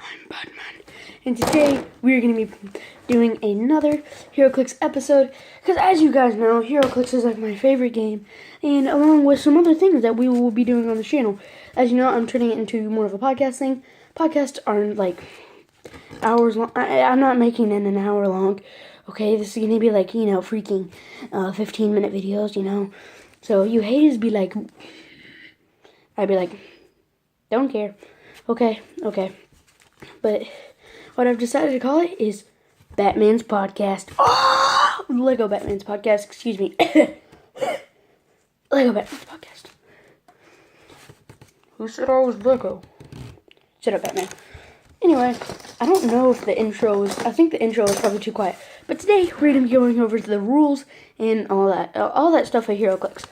I'm Batman, and today we're going to be doing another Heroclix episode, because as you guys know, Heroclix is like my favorite game, and along with some other things that we will be doing on the channel. As you know, I'm turning it into more of a podcast thing. Podcasts aren't like hours long. I'm not making it an hour long, okay? This is going to be like, freaking 15-minute videos, So you haters be like, I'd be like, don't care. Okay. But what I've decided to call it is Batman's Podcast. Oh! Lego Batman's Podcast, excuse me. Lego Batman's Podcast. Who said I was Lego? Shut up, Batman. Anyway, I don't know if the intro is... I think the intro is probably too quiet. But today, we're going to be going over to the rules and all that stuff at Heroclix.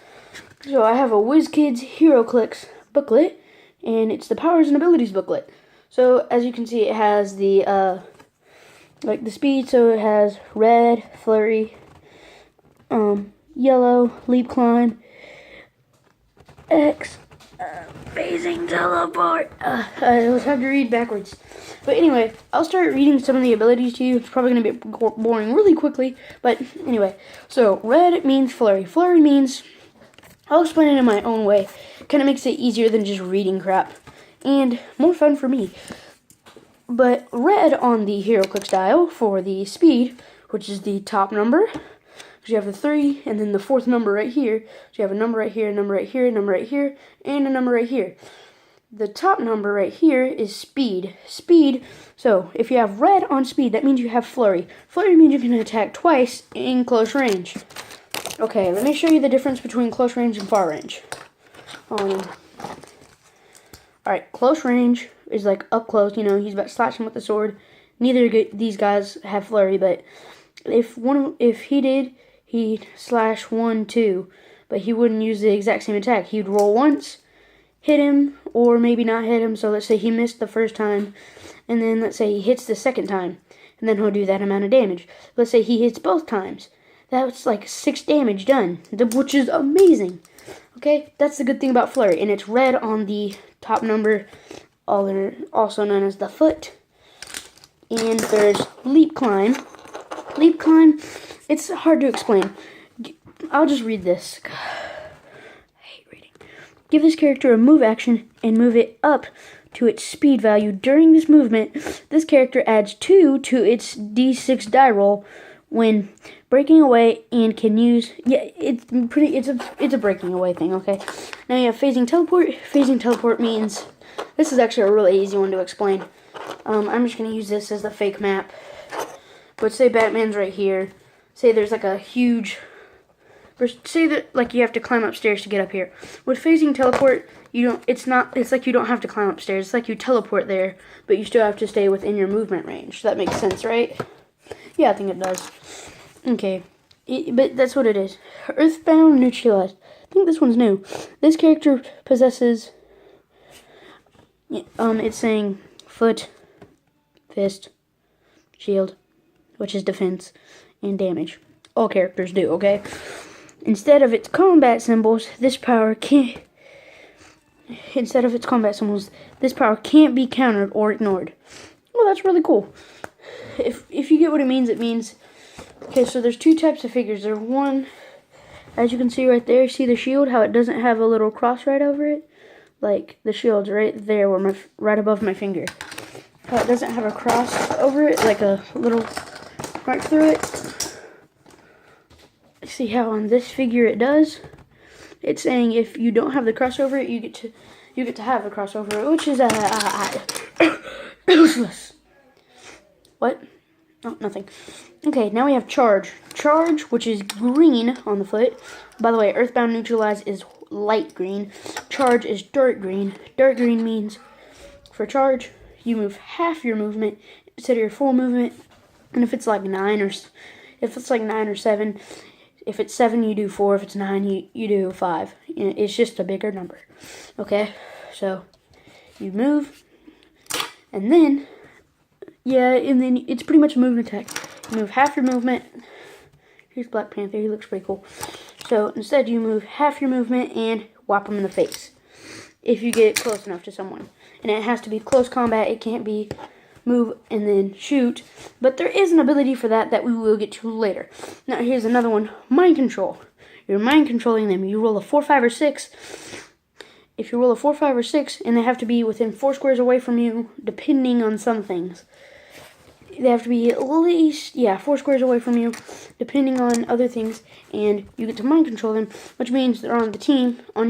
So I have a WizKids Heroclix booklet, and it's the Powers and Abilities booklet. So, as you can see, it has the, the speed, so it has red, flurry, yellow, leap climb, X, phasing teleport. It was hard to read backwards. But anyway, I'll start reading some of the abilities to you. It's probably going to be boring really quickly, but anyway. So, red means flurry. Flurry means, I'll explain it in my own way. Kind of makes it easier than just reading crap. And more fun for me. But red on the Heroclix dial for the speed, which is the top number. So you have the 3, and then the 4th number right here. So you have a number right here, a number right here, a number right here, and a number right here. The top number right here is speed. Speed, so if you have red on speed, that means you have flurry. Flurry means you can attack twice in close range. Okay, let me show you the difference between close range and far range. Alright, close range is like up close, he's about to slash him with the sword. Neither of these guys have flurry, but if he did, he'd slash 1, 2, but he wouldn't use the exact same attack. He'd roll once, hit him, or maybe not hit him. So let's say he missed the first time, and then let's say he hits the second time, and then he'll do that amount of damage. Let's say he hits both times. That's like 6 damage done, which is amazing. Okay, that's the good thing about flurry, and it's red on the top number, also known as the foot. And there's leap climb. Leap climb, it's hard to explain. I'll just read this. God, I hate reading. Give this character a move action and move it up to its speed value. During this movement, this character adds 2 to its d6 die roll when breaking away, and can use, it's a breaking away thing, okay? Now you have phasing teleport. Phasing teleport means, this is actually a really easy one to explain. I'm just going to use this as the fake map. But say Batman's right here. Say there's like a huge, say that like you have to climb upstairs to get up here. With phasing teleport, it's like you don't have to climb upstairs. It's like you teleport there, but you still have to stay within your movement range. That makes sense, right? Yeah, I think it does. Okay, but that's what it is. Earthbound Neutralized. I think this one's new. This character possesses, it's saying foot, fist, shield, which is defense, and damage. All characters do, okay? Instead of its combat symbols, this power can't be countered or ignored. Well, that's really cool. If you get what it means, okay, so there's 2 types of figures. There's one, as you can see right there, see the shield, how it doesn't have a little cross right over it? Like, the shield's right there, right above my finger. How it doesn't have a cross over it, like a little mark through it. See how on this figure it does? It's saying if you don't have the cross over it, you get to have the cross over it, which is useless. What? Oh, nothing. Okay, now we have Charge. Charge, which is green on the foot. By the way, Earthbound Neutralize is light green. Charge is dark green. Dark green means, for Charge, you move half your movement instead of your full movement. And if it's like 9 or 7, if it's 7, you do 4. If it's 9, you do 5. It's just a bigger number. Okay, so you move, and then it's pretty much a movement attack. You move half your movement. Here's Black Panther. He looks pretty cool. So instead, you move half your movement and whop him in the face. if you get close enough to someone. And it has to be close combat. It can't be move and then shoot. But there is an ability for that we will get to later. Now here's another one. Mind control. You're mind controlling them. You roll a 4, 5, or 6. If you roll a 4, 5, or 6, and they have to be within 4 squares away from you, depending on some things. They have to be at least, 4 squares away from you, depending on other things, and you get to mind control them, which means they're on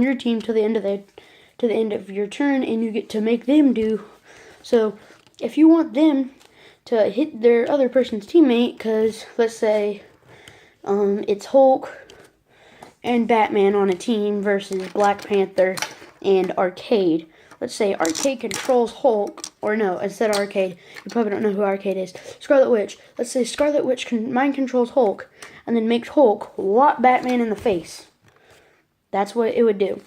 your team to the end of your turn, and you get to make them do. So, if you want them to hit their other person's teammate, because let's say it's Hulk and Batman on a team versus Black Panther and Arcade. Let's say Arcade controls Hulk, or no, instead of Arcade, you probably don't know who Arcade is. Scarlet Witch. Let's say Scarlet Witch mind controls Hulk, and then makes Hulk whop Batman in the face. That's what it would do.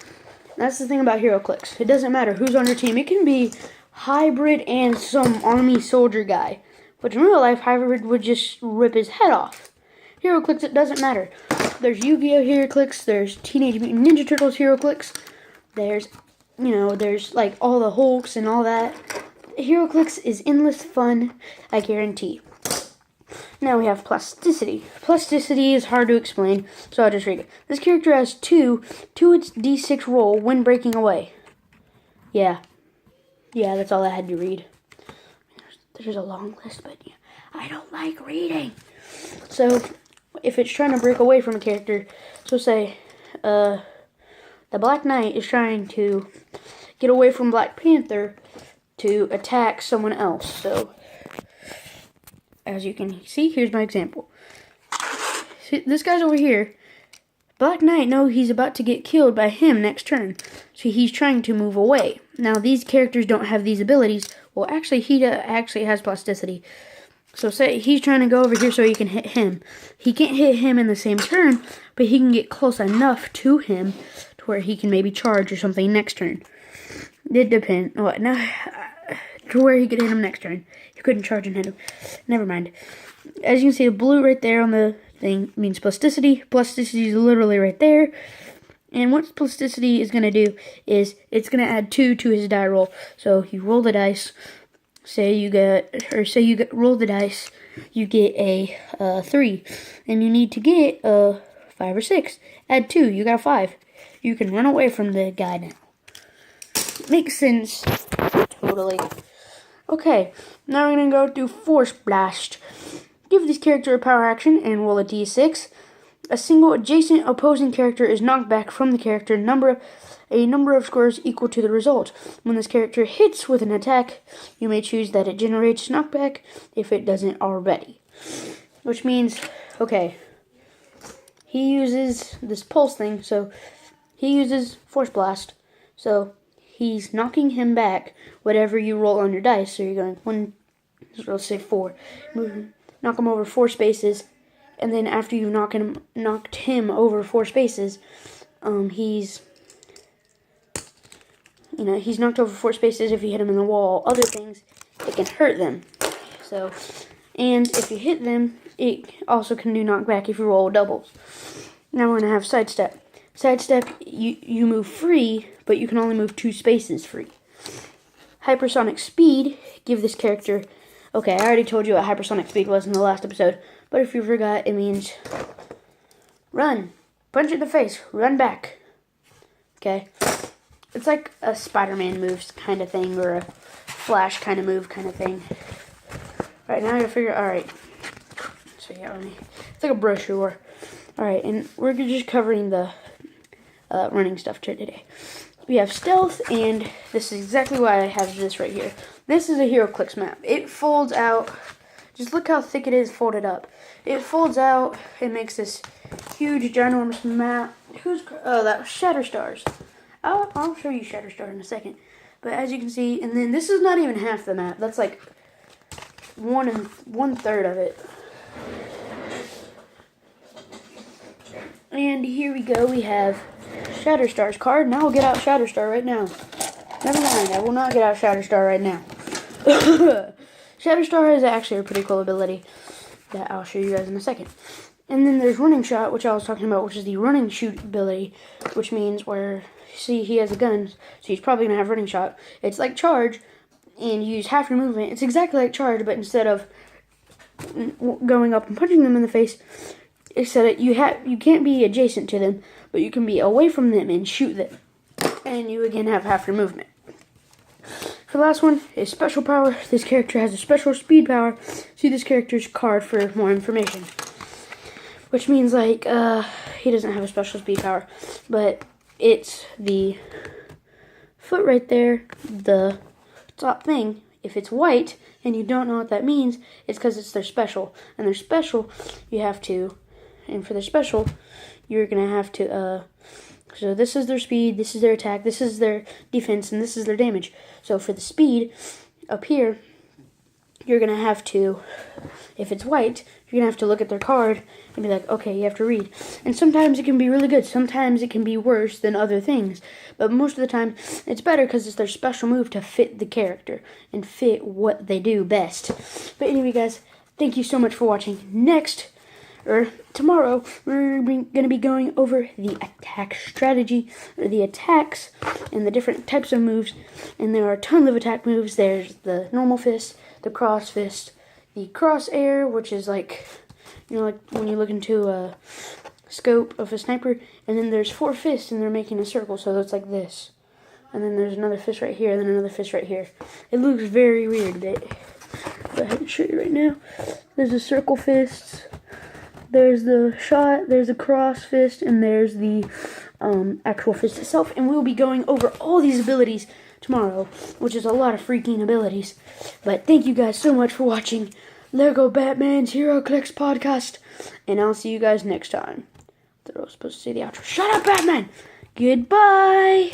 That's the thing about Heroclix. It doesn't matter who's on your team. It can be Hybrid and some army soldier guy. But in real life, Hybrid would just rip his head off. Heroclix, it doesn't matter. There's Yu-Gi-Oh! Heroclix. There's Teenage Mutant Ninja Turtles Heroclix. There's like all the Hulks and all that. Heroclix is endless fun, I guarantee. Now we have plasticity. Plasticity is hard to explain, so I'll just read it. This character has 2 to its d6 roll when breaking away. Yeah, that's all I had to read. There's a long list, but yeah, I don't like reading. So, if it's trying to break away from a character, so say, the Black Knight is trying to get away from Black Panther to attack someone else. So, as you can see, here's my example. See, this guy's over here. Black Knight knows he's about to get killed by him next turn, so he's trying to move away. Now, these characters don't have these abilities. Well, actually, he actually has plasticity. So, say he's trying to go over here so he can hit him. He can't hit him in the same turn, but he can get close enough to him to where he can maybe charge or something next turn. It depends. What? No, to where he could hit him next turn. He couldn't charge and hit him. Never mind. As you can see, the blue right there on the thing means plasticity. Plasticity is literally right there. And what plasticity is going to do is it's going to add 2 to his die roll. So you roll the dice. Roll the dice. You get a 3. And you need to get a 5 or 6. Add 2. You got a 5. You can run away from the guy now. Makes sense. Totally. Okay, now we're going to go through Force Blast. Give this character a power action and roll a d6. A single adjacent opposing character is knocked back from the character a number of scores equal to the result. When this character hits with an attack, you may choose that it generates knockback if it doesn't already. Which means, okay, he uses this pulse thing, so he uses Force Blast. So he's knocking him back whatever you roll on your dice. So you're going 1, let's say 4. Knock him over 4 spaces. And then after you've knocked him over 4 spaces, he's knocked over 4 spaces. If you hit him in the wall, other things, it can hurt them. So, and if you hit them, it also can do knockback if you roll doubles. Now we're going to have sidestep. Sidestep, you move free, but you can only move 2 spaces free. Hypersonic speed, give this character... Okay, I already told you what hypersonic speed was in the last episode, but if you forgot, it means run, punch in the face, run back. Okay? It's like a Spider-Man moves kind of thing, or a Flash kind of move kind of thing. Alright, now I gotta figure... Alright. So yeah, it's like a brochure. Alright, and we're just covering the running stuff today. We have stealth, and this is exactly why I have this right here. This is a Heroclix map. It folds out. Just look how thick it is folded up. It folds out. It makes this huge, ginormous map. That was Shatterstars. I'll show you Shatterstar in a second. But as you can see, and then this is not even half the map. That's like 1/3 of it. And here we go. We have Shatterstar's card. Now we'll get out Shatterstar right now. Never mind. I will not get out Shatterstar right now. Shatterstar is actually a pretty cool ability that I'll show you guys in a second. And then there's Running Shot, which I was talking about, which is the running shoot ability, which means where see, he has a gun, so he's probably going to have running shot. It's like charge, and you use half your movement. It's exactly like charge, but instead of going up and punching them in the face, instead of, you can't be adjacent to them, but you can be away from them and shoot them. And you again have half your movement. For the last one is special power. This character has a special speed power. See this character's card for more information. Which means, like, he doesn't have a special speed power. But it's the foot right there, the top thing. If it's white and you don't know what that means, it's because it's their special. And their special, you have to, and for their special, you're going to have to, so this is their speed, this is their attack, this is their defense, and this is their damage. So for the speed, up here, you're going to have to, if it's white, you're going to have to look at their card and be like, okay, you have to read. And sometimes it can be really good. Sometimes it can be worse than other things. But most of the time, it's better because it's their special move to fit the character and fit what they do best. But anyway, guys, thank you so much for watching. Tomorrow, we're going to be going over the attack strategy, or the attacks, and the different types of moves. And there are tons of attack moves. There's the normal fist, the cross fist, the cross air, which is like, you know, like when you look into a scope of a sniper. And then there's 4 fists, and they're making a circle, so it's like this. And then there's another fist right here, and then another fist right here. It looks very weird. Go ahead and show you right now. There's the circle fists. There's the shot, there's the cross fist, and there's the actual fist itself. And we'll be going over all these abilities tomorrow, which is a lot of freaking abilities. But thank you guys so much for watching Lego Batman's Heroclix podcast. And I'll see you guys next time. I thought I was supposed to say the outro. Shut up, Batman! Goodbye!